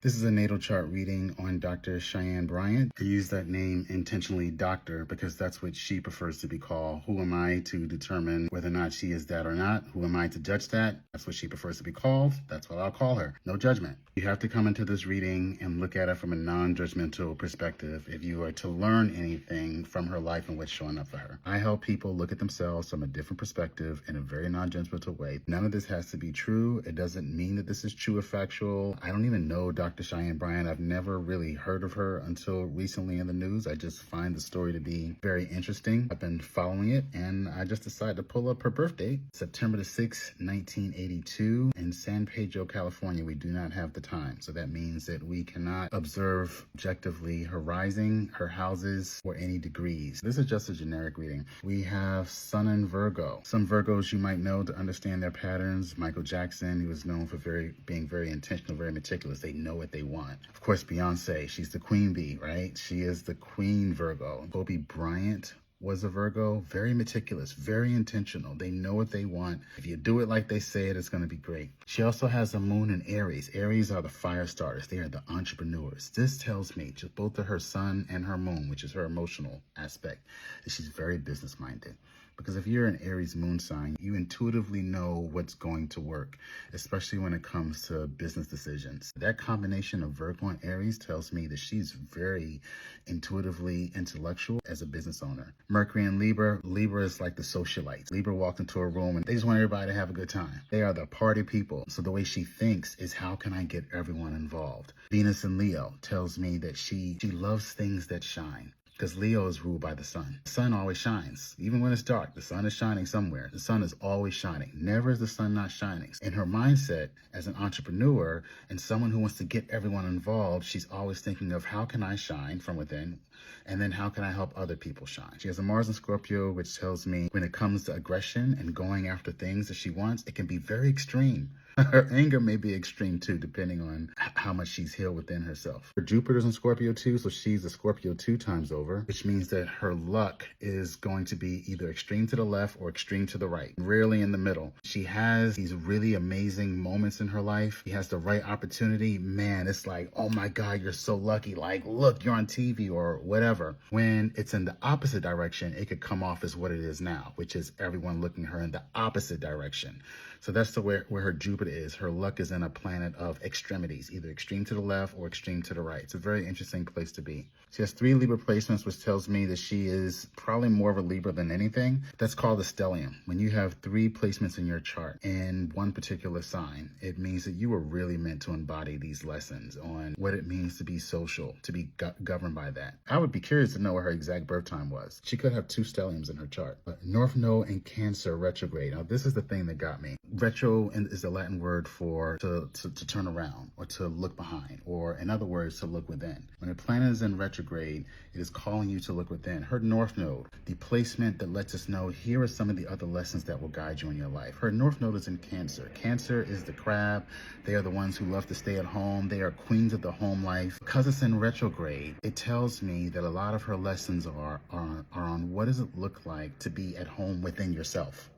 This is a natal chart reading on Dr. Cheyenne Bryant. I use that name intentionally, doctor, because that's what she prefers to be called. Who am I to determine whether or not she is that or not? Who am I to judge that? That's what she prefers to be called. That's what I'll call her. No judgment. You have to come into this reading and look at it from a non-judgmental perspective if you are to learn anything from her life and what's showing up for her. I help people look at themselves from a different perspective in a very non-judgmental way. None of this has to be true. It doesn't mean that this is true or factual. I don't even know Dr. Cheyenne Bryant. I've never really heard of her until recently in the news. I just find the story to be very interesting. I've been following it, and I just decided to pull up her birth date, September the 6th, 1982. In San Pedro, California, we do not have the time. So that means that we cannot observe objectively her rising, her houses, or any degrees. This is just a generic reading. We have Sun in Virgo. Some Virgos you might know to understand their patterns. Michael Jackson, he was known for being very intentional, very meticulous. They know what they want. Of course, Beyonce, she's the queen bee, right? She is the queen Virgo. Kobe Bryant was a Virgo, very meticulous, very intentional. They know what they want. If you do it like they say it, it's going to be great. She also has a moon in Aries. Aries are the fire starters. They are the entrepreneurs. This tells me, just both of her sun and her moon, which is her emotional aspect, that she's very business minded. Because if you're an Aries moon sign, you intuitively know what's going to work, especially when it comes to business decisions. That combination of Virgo and Aries tells me that she's very intuitively intellectual as a business owner. Mercury and Libra. Libra is like the socialites. Libra walks into a room and they just want everybody to have a good time. They are the party people. So the way she thinks is, how can I get everyone involved? Venus and Leo tells me that she loves things that shine. Because Leo is ruled by the sun. The sun always shines. Even when it's dark, the sun is shining somewhere. The sun is always shining. Never is the sun not shining. In her mindset, as an entrepreneur and someone who wants to get everyone involved, she's always thinking of, how can I shine from within? And then how can I help other people shine? She has a Mars in Scorpio, which tells me when it comes to aggression and going after things that she wants, it can be very extreme. Her anger may be extreme too, depending on how much she's healed within herself. Her Jupiter's in Scorpio too, so she's a Scorpio 2 times over, which means that her luck is going to be either extreme to the left or extreme to the right, rarely in the middle. She has these really amazing moments in her life. She has the right opportunity. Man, it's like, oh my God, you're so lucky. Like, look, you're on TV or whatever. When it's in the opposite direction, it could come off as what it is now, which is everyone looking at her in the opposite direction. So that's where her Jupiter is. Her luck is in a planet of extremities, either extreme to the left or extreme to the right. It's a very interesting place to be. She has 3 Libra placements, which tells me that she is probably more of a Libra than anything. That's called a stellium. When you have 3 placements in your chart in one particular sign, it means that you were really meant to embody these lessons on what it means to be social, to be governed by that. I would be curious to know what her exact birth time was. She could have 2 stelliums in her chart. But North Node in Cancer retrograde. Now, this is the thing that got me. Retro is the Latin word for to turn around or to look behind, or in other words, to look within. When a planet is in retrograde, it is calling you to look within. Her North Node, the placement that lets us know here are some of the other lessons that will guide you in your life. Her North Node is in Cancer. Cancer is the crab. They are the ones who love to stay at home. They are queens of the home life. Because it's in retrograde, it tells me that a lot of her lessons are on what does it look like to be at home within yourself.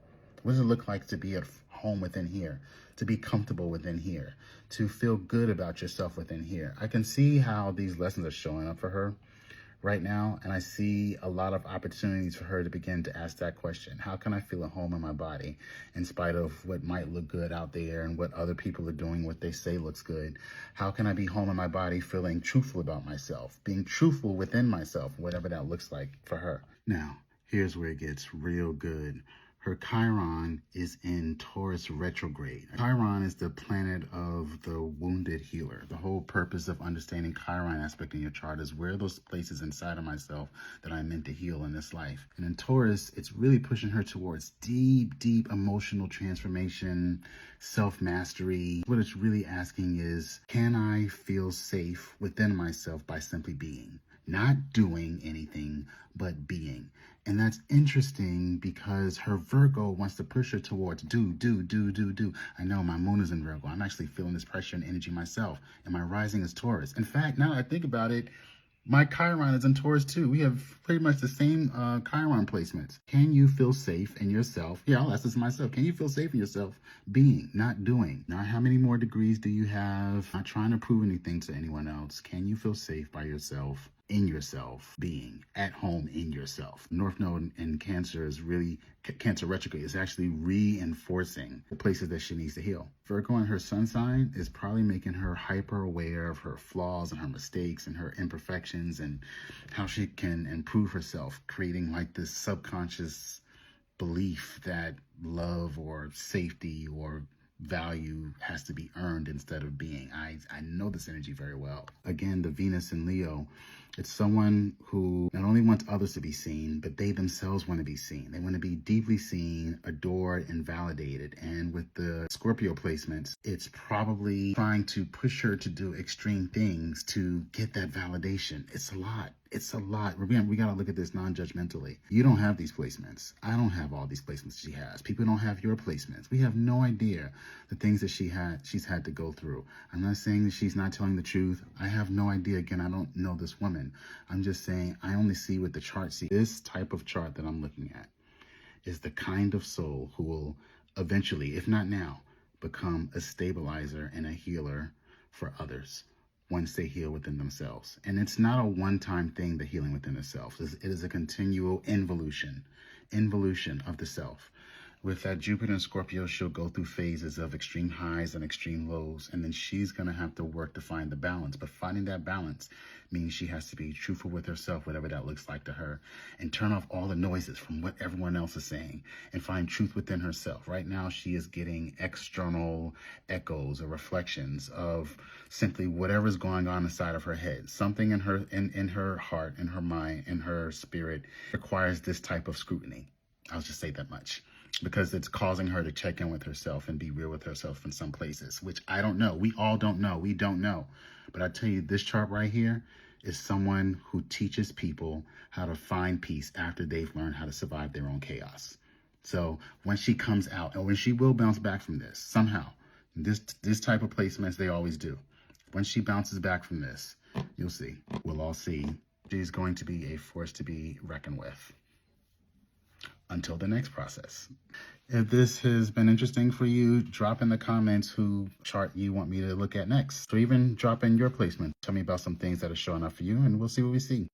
What does it look like to be at home within here, to be comfortable within here, to feel good about yourself within here? I can see how these lessons are showing up for her right now, and I see a lot of opportunities for her to begin to ask that question. How can I feel at home in my body in spite of what might look good out there and what other people are doing, what they say looks good? How can I be home in my body feeling truthful about myself, being truthful within myself, whatever that looks like for her? Now, here's where it gets real good. Her Chiron is in Taurus retrograde. Chiron is the planet of the wounded healer. The whole purpose of understanding Chiron aspect in your chart is where are those places inside of myself that I'm meant to heal in this life. And in Taurus, it's really pushing her towards deep, deep emotional transformation, self-mastery. What it's really asking is, can I feel safe within myself by simply being? Not doing anything, but being. And that's interesting because her Virgo wants to push her towards do. I know my moon is in Virgo. I'm actually feeling this pressure and energy myself. And my rising is Taurus. In fact, now that I think about it, My Chiron is in Taurus too. We have pretty much the same Chiron placements. Can you feel safe in yourself? Yeah, I'll ask this myself. Can you feel safe in yourself being, not doing? Not how many more degrees do you have? Not trying to prove anything to anyone else. Can you feel safe by yourself, in yourself, being at home in yourself? North Node in Cancer is really, Cancer retrograde is actually reinforcing the places that she needs to heal. Virgo in her sun sign is probably making her hyper aware of her flaws and her mistakes and her imperfections and how she can improve herself, creating like this subconscious belief that love or safety or value has to be earned instead of being. I know this energy very well. Again, the Venus in Leo, it's someone who not only wants others to be seen, but they themselves want to be seen. They want to be deeply seen, adored, and validated. And with the Scorpio placements, it's probably trying to push her to do extreme things to get that validation. It's a lot. It's a lot. We got to look at this non-judgmentally. You don't have these placements. I don't have all these placements she has. People don't have your placements. We have no idea the things that she's had to go through. I'm not saying that she's not telling the truth. I have no idea. Again, I don't know this woman. I'm just saying I only see what the chart sees. This type of chart that I'm looking at is the kind of soul who will eventually, if not now, become a stabilizer and a healer for others once they heal within themselves. And it's not a one-time thing, the healing within the self. It is a continual involution of the self. With that Jupiter and Scorpio, she'll go through phases of extreme highs and extreme lows, and then she's going to have to work to find the balance. But finding that balance means she has to be truthful with herself, whatever that looks like to her, and turn off all the noises from what everyone else is saying and find truth within herself. Right now, she is getting external echoes or reflections of simply whatever's going on inside of her head. Something in her heart, in her mind, in her spirit requires this type of scrutiny. I'll just say that much, because it's causing her to check in with herself and be real with herself in some places, which I don't know. We all don't know. We don't know. But I tell you, this chart right here is someone who teaches people how to find peace after they've learned how to survive their own chaos. So when she comes out, and when she will bounce back from this, somehow, this type of placements, they always do. When she bounces back from this, you'll see. We'll all see. She's going to be a force to be reckoned with. Until the next process. If this has been interesting for you, drop in the comments who chart you want me to look at next. Or even drop in your placement. Tell me about some things that are showing up for you, and we'll see what we see.